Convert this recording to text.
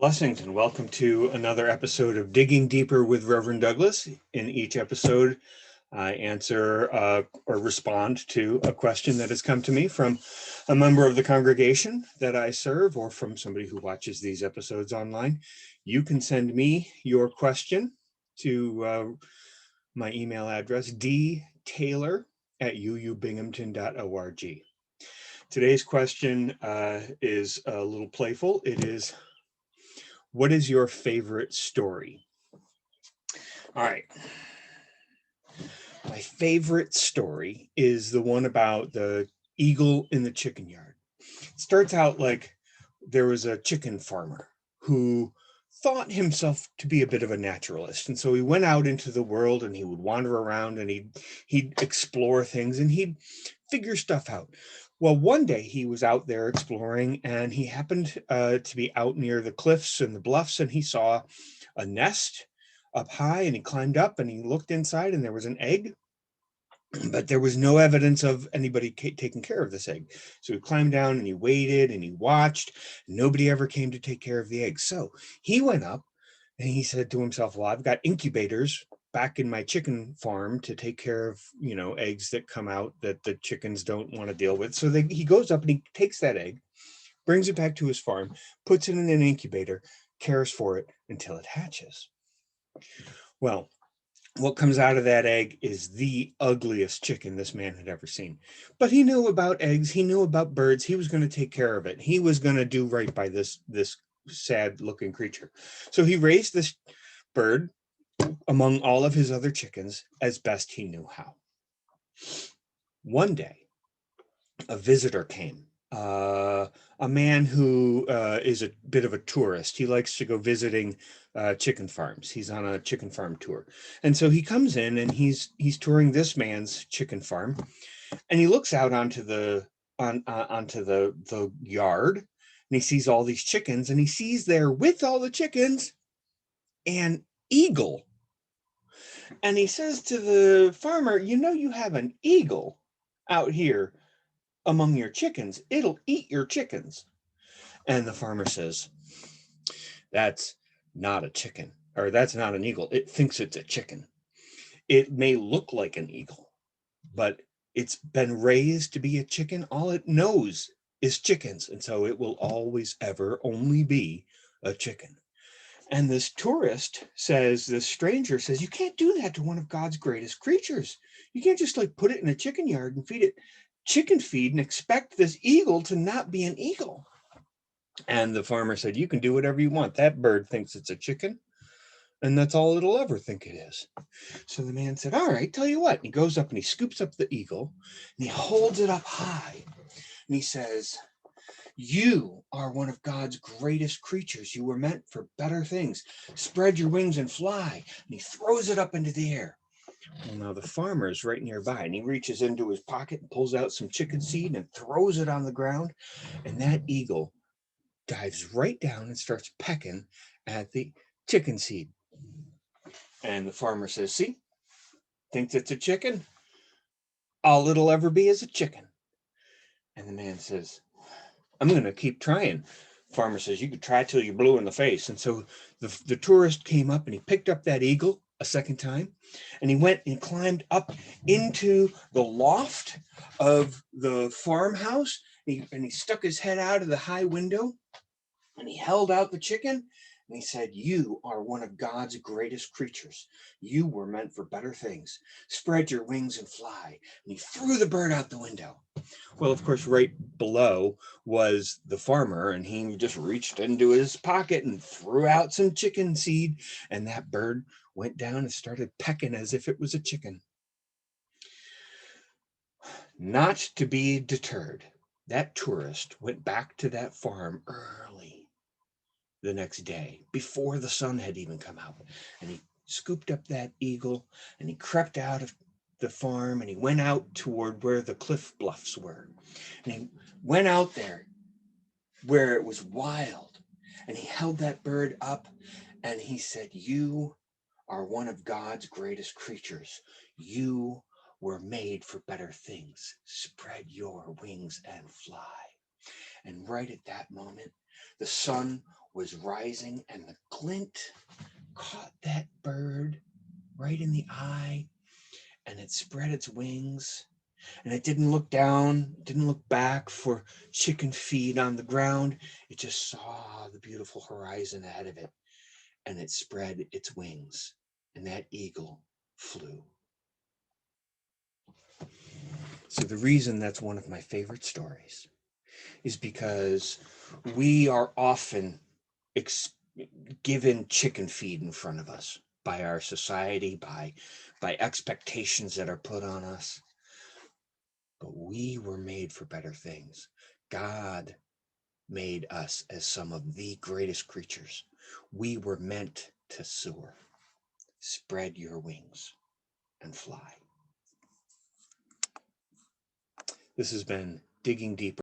Blessings and welcome to another episode of Digging Deeper with Reverend Douglas. In each episode, I answer or respond to a question that has come to me from a member of the congregation that I serve or from somebody who watches these episodes online. You can send me your question to my email address, dtaylor@uubinghamton.org. Today's question is a little playful. It is, what is your favorite story? All right. My favorite story is the one about the eagle in the chicken yard. It starts out like there was a chicken farmer who thought himself to be a bit of a naturalist. And so he went out into the world and he would wander around and he'd explore things and he'd figure stuff out. Well, one day he was out there exploring and he happened to be out near the cliffs and the bluffs, and he saw a nest up high, and he climbed up and he looked inside and there was an egg, but there was no evidence of anybody taking care of this egg. So he climbed down and he waited and he watched. Nobody ever came to take care of the egg. So he went up and he said to himself, well, I've got incubators back in my chicken farm to take care of, eggs that come out that the chickens don't want to deal with. So he goes up and he takes that egg, brings it back to his farm, puts it in an incubator, cares for it until it hatches. Well, what comes out of that egg is the ugliest chicken this man had ever seen. But he knew about eggs. He knew about birds. He was going to take care of it. He was going to do right by this sad looking creature. So he raised this bird among all of his other chickens as best he knew how. One day, a visitor came. A man who is a bit of a tourist. He likes to go visiting chicken farms. He's on a chicken farm tour, and so he comes in and he's touring this man's chicken farm, and he looks out onto the yard, and he sees all these chickens, and he sees there with all the chickens an eagle, and he says to the farmer, you have an eagle out here among your chickens. It'll eat your chickens. And the farmer says, that's not a chicken, or that's not an eagle. It thinks it's a chicken. It may look like an eagle, but it's been raised to be a chicken. All it knows is chickens. And so it will always, ever only be a chicken. And this stranger says, you can't do that to one of God's greatest creatures. You can't just put it in a chicken yard and feed it chicken feed and expect this eagle to not be an eagle. And the farmer said, you can do whatever you want. That bird thinks it's a chicken, and that's all it'll ever think it is. So the man said, all right, tell you what. And he goes up and he scoops up the eagle and he holds it up high. And he says, you are one of God's greatest creatures. You were meant for better things. Spread your wings and fly. And he throws it up into the air. Well, now the farmer is right nearby, and he reaches into his pocket and pulls out some chicken seed and throws it on the ground. And that eagle dives right down and starts pecking at the chicken seed. And the farmer says, see, thinks it's a chicken? All it'll ever be is a chicken. And the man says, I'm going to keep trying. Farmer says, you could try till you're blue in the face. And so the tourist came up and he picked up that eagle a second time, and he went and climbed up into the loft of the farmhouse, and he stuck his head out of the high window, and he held out the chicken, and he said, you are one of God's greatest creatures. You were meant for better things. Spread your wings and fly. And he threw the bird out the window. Well, of course, right below was the farmer, and he just reached into his pocket and threw out some chicken seed, and that bird went down and started pecking as if it was a chicken. Not to be deterred, that tourist went back to that farm early the next day, before the sun had even come out, and he scooped up that eagle and he crept out of the farm and he went out toward where the cliff bluffs were, and he went out there where it was wild, and he held that bird up and he said, you are one of God's greatest creatures. You were made for better things. Spread your wings and fly. And right at that moment, the sun was rising, and the glint caught that bird right in the eye, and it spread its wings, and it didn't look down, didn't look back for chicken feed on the ground. It just saw the beautiful horizon ahead of it, and it spread its wings, and that eagle flew. So the reason that's one of my favorite stories is because we are often given chicken feed in front of us by our society, by expectations that are put on us. But we were made for better things. God made us as some of the greatest creatures. We were meant to soar. Spread your wings and fly. This has been Digging Deeper.